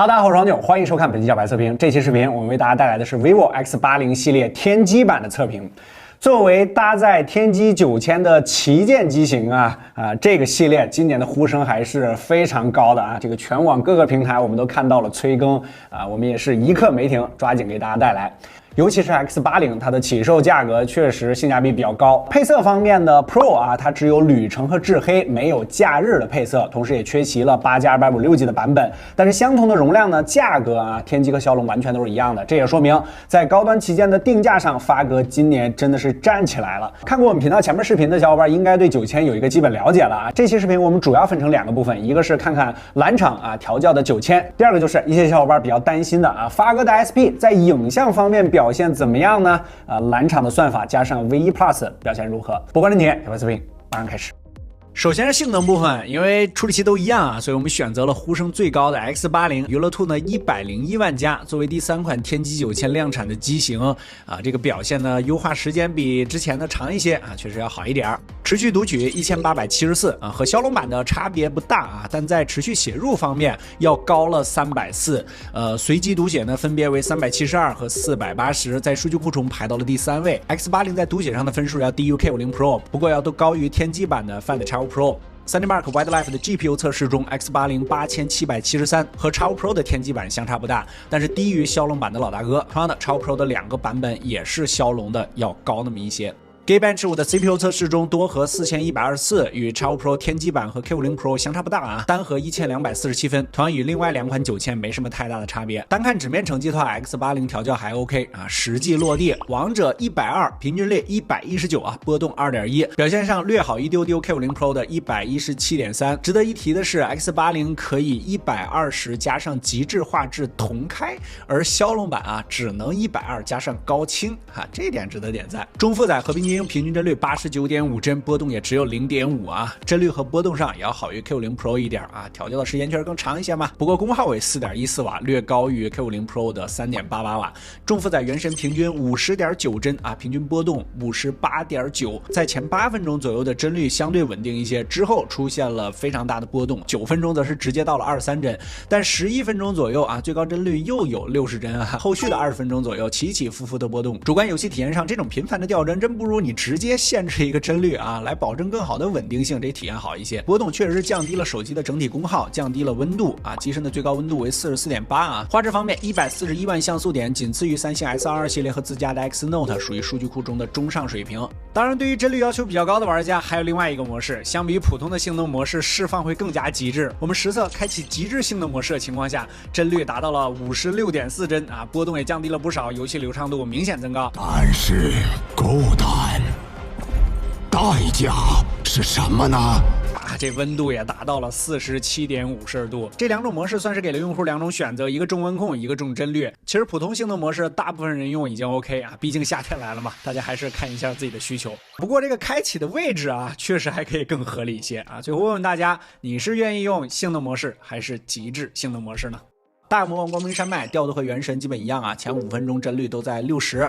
哈喽，大家好，我是黄牛，欢迎收看本期小白测评。这期视频我们为大家带来的是 vivo X80系列天玑版的测评。作为搭载天玑9000的旗舰机型这个系列今年的呼声还是非常高的啊！这个全网各个平台我们都看到了催更我们也是一刻没停，抓紧给大家带来。尤其是 X80， 它的起售价格确实性价比比较高。配色方面的 Pro 它只有旅程和智黑，没有假日的配色，同时也缺席了8+256G 的版本。但是相同的容量呢，价格天玑和骁龙完全都是一样的。这也说明在高端旗舰的定价上，发哥今年真的是站起来了。看过我们频道前面视频的小伙伴应该对9000有一个基本了解了这期视频我们主要分成2个部分，一个是看看蓝厂调教的9000，第二个就是一些小伙伴比较担心的发哥的 SP 在影像方面表现怎么样呢？蓝厂的算法加上 V1 Plus 表现如何？不关键题，小白测评马上开始。首先是性能部分，因为处理器都一样所以我们选择了呼声最高的 X80， 娱乐兔呢101万加，作为第3款天玑9000量产的机型这个表现呢优化时间比之前的长一些确实要好一点。持续读取1874和骁龙版的差别不大但在持续写入方面要高了340，随机读写呢分别为372和480，在数据库中排到了第3位。X80在读写上的分数要低于 K50 Pro， 不过要都高于天玑版的 Find X5 Pro。3D Mark Wildlife 的 GPU 测试中 ，X80 8773和 X5 Pro 的天玑版相差不大，但是低于骁龙版的老大哥。同样的 ，X5 Pro 的2个版本也是骁龙的要高那么一些。Geekbench 5的 CPU 测试中，多核4124与 X5 Pro 天玑版和 K50 Pro 相差不大单核1247分，同样与另外2款9000没什么太大的差别。单看纸面成绩的话 ，X80 调教还 OK 实际落地，王者120，平均率119波动2.1，表现上略好一丢丢 K50 Pro 的117.3。值得一提的是 ，X80 可以120加上极致画质同开，而骁龙版只能120加上高清这一点值得点赞。中负载和平均帧率89.5帧，波动也只有0.5帧率和波动上也要好于 K50 Pro 一点调教的时间确实更长一些嘛。不过功耗为4.14瓦，略高于 K50 Pro 的3.88瓦。重负载原神平均50.9帧平均波动58.9，在前8分钟左右的帧率相对稳定一些，之后出现了非常大的波动，9分钟则是直接到了23帧，但11分钟左右最高帧率又有60帧后续的20分钟左右起起伏伏的波动。主观游戏体验上，这种频繁的掉帧真不如你直接限制一个帧率来保证更好的稳定性，这体验好一些。波动确实降低了手机的整体功耗，降低了温度机身的最高温度为44.8画质方面141万像素点，仅次于三星 S22 系列和自家的 X Note， 属于数据库中的中上水平。当然，对于帧率要求比较高的玩家，还有另外一个模式，相比普通的性能模式，释放会更加极致。我们实测开启极致性能模式的情况下，帧率达到了56.4帧波动也降低了不少，游戏流畅度明显增高。但是孤单代价是什么呢？这温度也达到了47.5摄氏度。这2种模式算是给了用户2种选择，一个重温控，一个重帧率。其实普通性能模式大部分人用已经 OK毕竟夏天来了嘛，大家还是看一下自己的需求。不过这个开启的位置确实还可以更合理一些最后问问大家，你是愿意用性能模式还是极致性能模式呢？大魔王光明山脉调的和原神基本一样前5分钟帧率都在60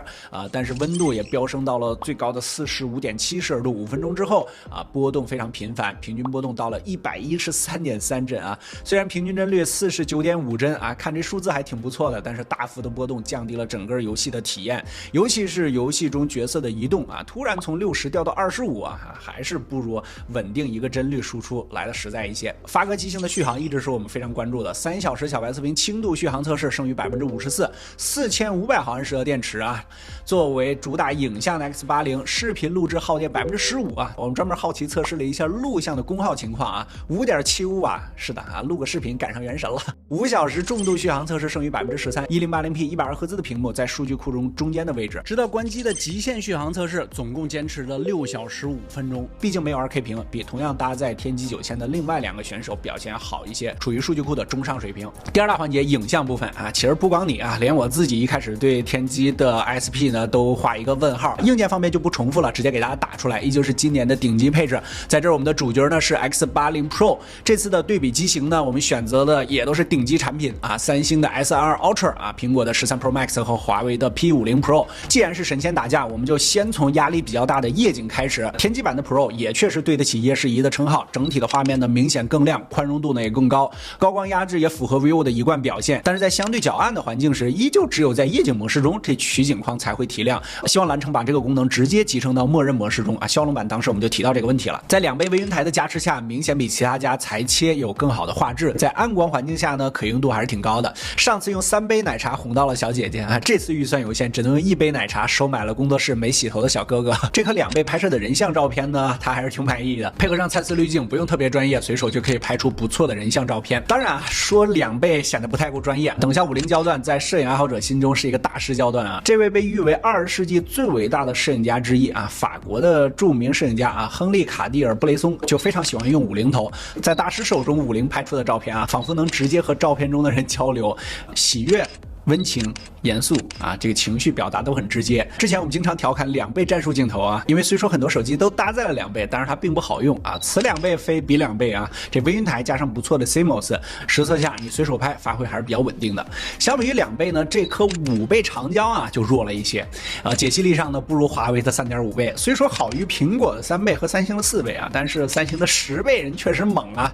但是温度也飙升到了最高的45.7摄氏度，5分钟之后波动非常频繁，平均波动到了113.3帧虽然平均帧率49.5帧看这数字还挺不错的，但是大幅的波动降低了整个游戏的体验，尤其是游戏中角色的移动突然从60掉到25还是不如稳定一个帧率输出来的实在一些。发哥机型的续航一直是我们非常关注的，3小时小白测评轻度续航测试剩余54%，4500毫安时的电池作为主打影像的 X80， 视频录制耗电15%我们专门好奇测试了一下录像的功耗情况5.75瓦，是的录个视频赶上原神了。5小时重度续航测试剩余13%，1080p 120赫兹的屏幕在数据库中中间的位置。直到关机的极限续航测试总共坚持了6小时5分钟，毕竟没有 2K 屏，比同样搭载天玑9000的另外2个选手表现要好一些，处于数据库的中上水平。第2大环节影像部分其实不光你连我自己一开始对天玑的 SP 呢都画一个问号。硬件方面就不重复了，直接给大家打出来，依旧是今年的顶级配置。在这儿我们的主角呢是 X80 Pro， 这次的对比机型呢，我们选择的也都是顶级产品三星的 S22 Ultra苹果的13 Pro Max 和华为的 P50 Pro。既然是神仙打架，我们就先从压力比较大的夜景开始。天玑版的 Pro 也确实对得起夜视仪的称号，整体的画面呢明显更亮，宽容度呢也更高，高光压制也符合 vivo 的一贯表现，但是在相对较暗的环境时，依旧只有在夜景模式中这取景框才会提亮。希望蓝城把这个功能直接集成到默认模式中啊。骁龙版当时我们就提到这个问题了，在2倍微云台的加持下，明显比其他家裁切有更好的画质，在暗光环境下呢，可用度还是挺高的。上次用3杯奶茶哄到了小姐姐啊，这次预算有限，只能用1杯奶茶收买了工作室没洗头的小哥哥。这颗2倍拍摄的人像照片呢，他还是挺满意的，配合上蔡司滤镜，不用特别专业，随手就可以拍出不错的人像照片。当然啊，说2倍显得不太够专业，等下50焦段在摄影爱好者心中是一个大师焦段啊。这位被誉为20世纪最伟大的摄影家之一啊，法国的著名摄影家啊，亨利·卡蒂尔·布雷松就非常喜欢用50头，在大师手中50拍出的照片啊，仿佛能直接和照片中的人交流，喜悦、温情、严肃啊，这个情绪表达都很直接。之前我们经常调侃2倍战术镜头啊，因为虽说很多手机都搭载了2倍，但是它并不好用啊。此2倍非彼2倍啊，这微云台加上不错的 CMOS， 实测下你随手拍发挥还是比较稳定的。相比于2倍呢，这颗5倍长焦啊就弱了一些啊，解析力上呢不如华为的3.5倍，虽说好于苹果的3倍和三星的4倍啊，但是三星的10倍人确实猛啊，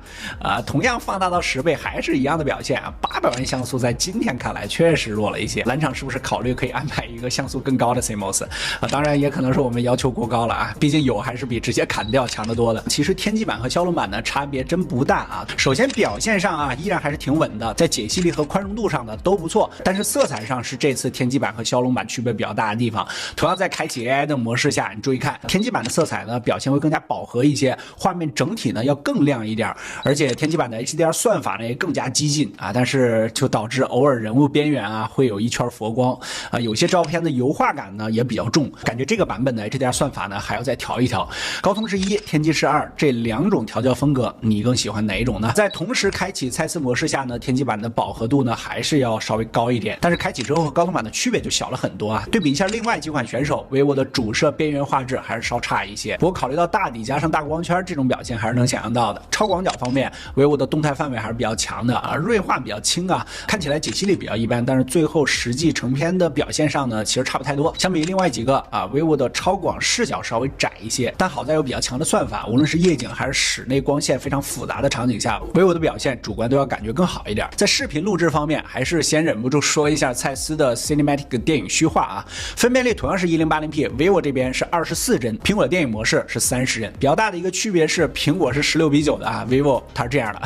同样放大到10倍还是一样的表现啊。800万像素在今天看来确实弱了一些，蓝厂是不是考虑可以安排一个像素更高的 CMOS 啊？当然也可能是我们要求过高了啊，毕竟有还是比直接砍掉强得多的。其实天玑版和骁龙版呢差别真不大啊。首先表现上啊依然还是挺稳的，在解析力和宽容度上呢都不错，但是色彩上是这次天玑版和骁龙版区别比较大的地方。同样在开启 AI 的模式下，你注意看天玑版的色彩呢表现会更加饱和一些，画面整体呢要更亮一点，而且天玑版的 HDR 算法呢也更加激进啊，但是就导致偶尔人物边缘啊会有一圈佛光啊，有些照片的油画感呢也比较重，感觉这个版本的 HDR 算法呢还要再调一调。高通是1，天玑是2，这2种调教风格，你更喜欢哪一种呢？在同时开启蔡司模式下呢，天玑版的饱和度呢还是要稍微高一点，但是开启之后和高通版的区别就小了很多啊。对比一下另外几款选手，vivo的主摄边缘画质还是稍差一些，不过考虑到大底加上大光圈，这种表现还是能想象到的。超广角方面，vivo的动态范围还是比较强的啊，锐化比较轻啊，看起来解析力比较一般，但是最后实际成片的表现上呢，其实差不太多。相比另外几个啊，vivo的超广视角稍微窄一些，但好在有比较强的算法，无论是夜景还是室内光线非常复杂的场景下，vivo的表现主观都要感觉更好一点。在视频录制方面，还是先忍不住说一下蔡司的 Cinematic 电影虚化啊，分辨率同样是 1080p，vivo 这边是24帧，苹果的电影模式是30帧。比较大的一个区别是，苹果是16:9的啊，vivo 它是这样的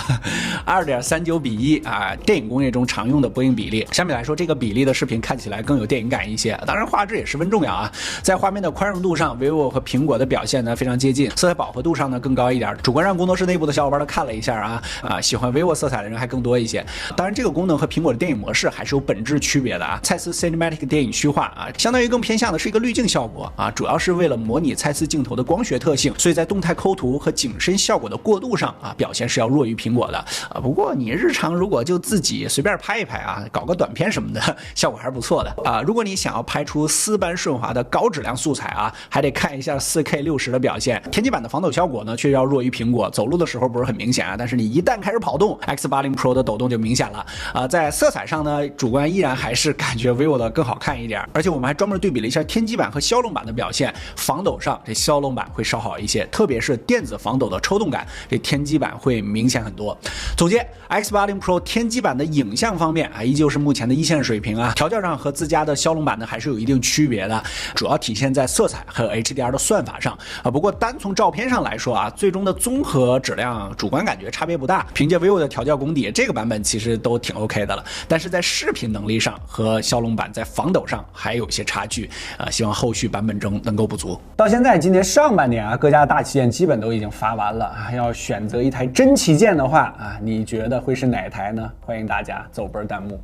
2.39:1啊，电影工业中常用的波形比例。相比来说，这个比例的视频看起来更有电影感一些，当然画质也十分重要啊。在画面的宽容度上 ，vivo 和苹果的表现呢非常接近，色彩饱和度上呢更高一点。主观上工作室内部的小伙伴都看了一下喜欢 vivo 色彩的人还更多一些。当然，这个功能和苹果的电影模式还是有本质区别的啊。蔡司 Cinematic 电影虚化啊，相当于更偏向的是一个滤镜效果啊，主要是为了模拟蔡司镜头的光学特性，所以在动态抠图和景深效果的过渡上啊，表现是要弱于苹果的啊。不过你日常如果就自己随便拍一拍啊，搞个短片什么的，效果还是不错的啊。如果你想要拍出丝般顺滑的高质量素材啊，还得看一下 4K 60的表现。天玑版的防抖效果呢，却要弱于苹果，走路的时候不是很明显啊，但是你一旦开始跑动 ，X80 Pro 的抖动就明显了啊。在色彩上呢，主观依然还是感觉 vivo 的更好看一点，而且我们还专门对比了一下天玑版和骁龙版的表现，防抖上这骁龙版会稍好一些，特别是电子防抖的抽动感，这天玑版会明显很多。总结 X80 Pro 天玑版的影像方面啊，依旧是目前的一线水平啊，调教上和自家的骁龙版呢还是有一定区别的，主要体现在色彩和 HDR 的算法上啊。不过单从照片上来说啊，最终的综合质量主观感觉差别不大，凭借 vivo 的调教功底，这个版本其实都挺 OK 的了。但是在视频能力上和骁龙版在防抖上还有些差距啊，希望后续版本中能够补足。到现在今年上半年啊，各家的大旗舰基本都已经发完了啊，要选择一台真旗舰的话啊，你觉得会是哪台呢？欢迎大家走波弹幕。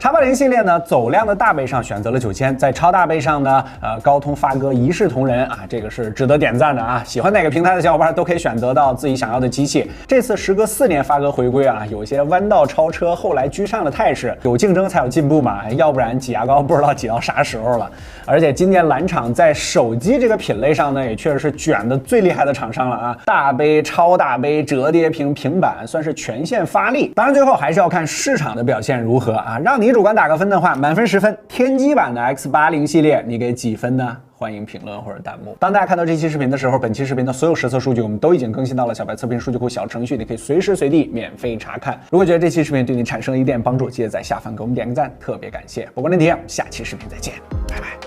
X80系列呢，走量的大杯上选择了9000，在超大杯上呢，高通发哥一视同仁啊，这个是值得点赞的啊！喜欢哪个平台的小伙伴都可以选择到自己想要的机器。这次时隔4年发哥回归啊，有些弯道超车，后来居上的态势，有竞争才有进步嘛，要不然挤牙膏不知道挤到啥时候了。而且今年蓝厂在手机这个品类上呢，也确实是卷的最厉害的厂商了啊！大杯、超大杯、折叠屏、平板，算是全线发力。当然最后还是要看市场的表现如何啊，让你主观打个分的话，满分10分，天玑版的 X80系列你给几分呢？欢迎评论或者弹幕。当大家看到这期视频的时候，本期视频的所有实测数据我们都已经更新到了小白测评数据库小程序，你可以随时随地免费查看。如果觉得这期视频对你产生了一点帮助，记得在下方给我们点个赞，特别感谢。不过问题，下期视频再见，拜拜。